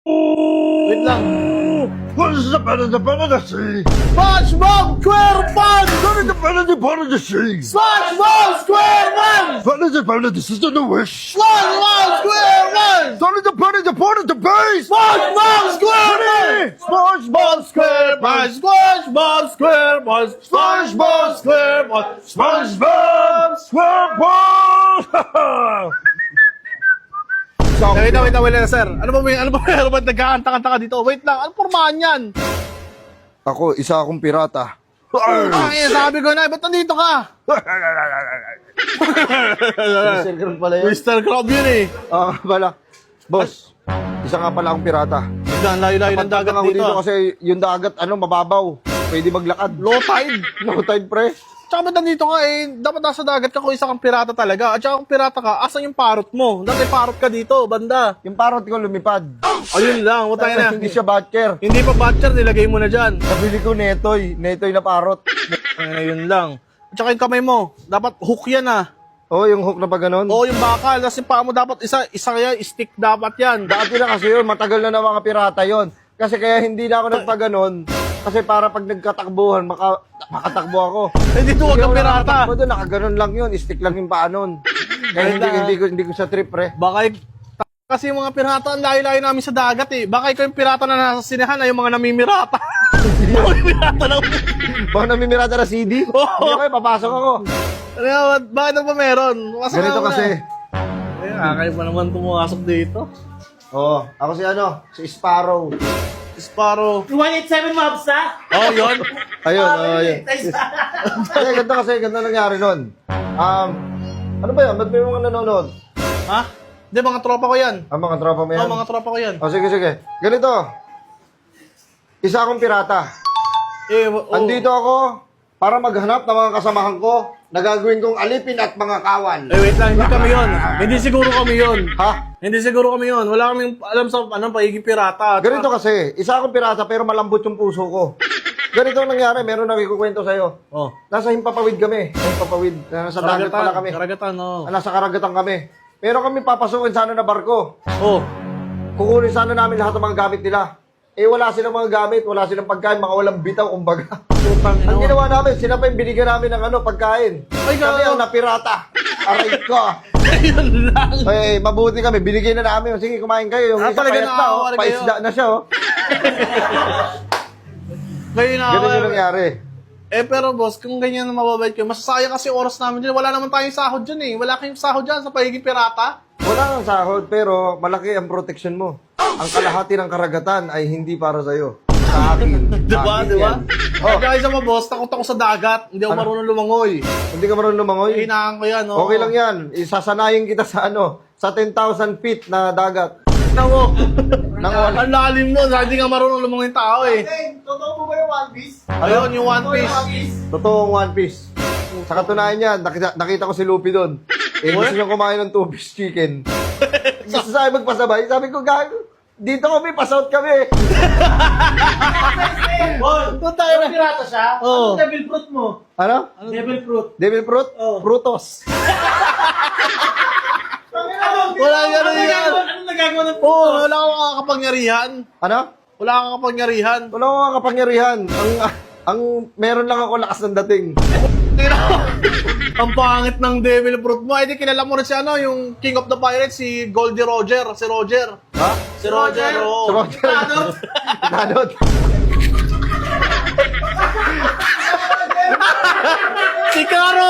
Wait lang. What is the better the sea? SpongeBob SquarePants! What is the better the sea? SpongeBob SquarePants! What is the better the sister the wish? SpongeBob SquarePants! What is the better the base? SpongeBob SquarePants! SpongeBob SquarePants! SpongeBob SquarePants! SpongeBob SquarePants! SpongeBob SquarePants! Wait lang, sir. Ano ba nagkakanta-kanta ka dito? Wait lang, ano pormahan yan? Ako, isa akong pirata. Ay, sabi ko na, ba't nandito ka? Mr. Krab pala yun. Mr. Crab yun eh. Bala. Boss, isa nga pala akong pirata. Ang layo-layo ng dagat ako dito. kasi yung dagat, mababaw. Pwede maglakad. Low tide. Low tide, pre. Tsaka ba't nandito ka eh? Dapat nasa dagat ka kung isa kang pirata talaga. At tsaka kung pirata ka, asan yung parot mo? Dati parot ka dito, banda. Yung parot ko lumipad. Ayun lang, wala na. Hindi siya batcher. Hindi pa batcher, nilagay mo na dyan. Nabili ko netoy. Netoy na parot. Ayun lang. At tsaka yung kamay mo, dapat hook yan ah. Oh, yung hook na pa ganun. Oo, yung bakal. Tapos yung paa mo dapat isa kaya stick dapat yan. Dati na kasi yun, matagal na mga pirata yon. Kasi kaya hindi na ako nagpaganon. Kasi para pag nagkatakbuhan, makatakbo ako. Hindi tuwag ang pirata. Nakatakbo doon, nakaganon lang yun. Stick lang yung paa nun. Kaya hindi ko sa trip, pre. Baka kasi yung mga pirata, ang layo-layo namin sa dagat eh. Baka ikaw yung pirata na nasa sinehan ay yung mga namimirata. Yung pirata lang. Baka namimirata na CD? Oo. Hindi ako, papasok ako. Bakit na ba meron? Pasok Ganito ka muna. kasi. Kaya pa naman pumasok dito. Oo, ako si Sparrow. Sparrow. 187 mobs ha? Oh, yun. Ayun, ayun. Kasi ganito nangyari nun. Ano ba yan? Ba't may mga nanonood? Ha? Hindi, mga tropa ko yan. Ang mga tropa mo yan? Oo, mga tropa ko yan. O, sige. Ganito. Isa akong pirata. Andito ako para maghanap ng mga kasamahan ko na gagawin kong alipin at mga kawan. Wait lang, hindi kami yun. Hindi siguro kami yun. Ha? Hindi siguro kami yun. Wala kaming alam sa pagiging pirata. Ganito kasi, isa akong pirata pero malambot yung puso ko. Ganito ang nangyari, meron na ikukwento sa'yo. Oh. Nasa Himpapawid kami. Nasa dagat pala kami. Karagatan, oh. Nasa karagatan kami. Pero kami papasukin sana na barko. Oh. Kukunin sana namin lahat ng mga gamit nila. Wala silang mga gamit, wala silang pagkain, mga walang bitaw, kumbaga. Ang ginawa namin, sila pa yung binigyan namin ng pagkain. Ay, Kami ang napirata. Aray ko. Ayun lang. Mabuti kami, binigyan na namin. Sige, kumain kayo. Yung isa talaga payat na, nakakawala kayo. paisda na siya, Ngayon na Ganun yung nangyari. pero boss, kung ganyan na mababait kayo, masasaya kasi oras namin dyan. Wala naman tayong sahod dyan eh. Wala kayong sahod dyan sa pagiging pirata. Wala nang sahod, pero malaki ang protection mo. Ang kalahati ng karagatan ay hindi para sa'yo. Sa akin. Diba? Akin yan. Oh. Kaya isa mo boss, takot ako sa dagat. Hindi ako marunong lumangoy. Hindi ka marunong lumangoy? Hinahan ko yan, oh. Okay lang yan. Isasanayin kita sa sa 10,000 feet na dagat. Nako. Nang wala. Ang lalim mo, hindi nga marunong lumangoy yung tao eh. Totoo po ba yung One Piece? Ayun, yung One Piece. Totoong One Piece. Sa katunayan niyan, nakita ko si Luffy doon. Gusto niya kumain ng 2-piece chicken. Gusto sa akin magpasabay. Sabi ko, gago, dito kami, pasout kami. Kung tayo na pirata siya, Oo. ano devil fruit mo? Ano? Devil fruit. Devil fruit? Oh. Frutos. Wala gano'n yan. Ano nagagawa ng Oo, wala akong kakapangyarihan. Ano? Wala akong kapangyarihan. Wala akong kapangyarihan. Ang meron lang ako lakas ng dating. Ang pangit ng Devil Fruit mo. Ay, di kilala mo rin si yung King of the Pirates, si Goldie Roger. Si Roger. Ha? Si Roger, oo. Si Roger. Nanot. Si Caro!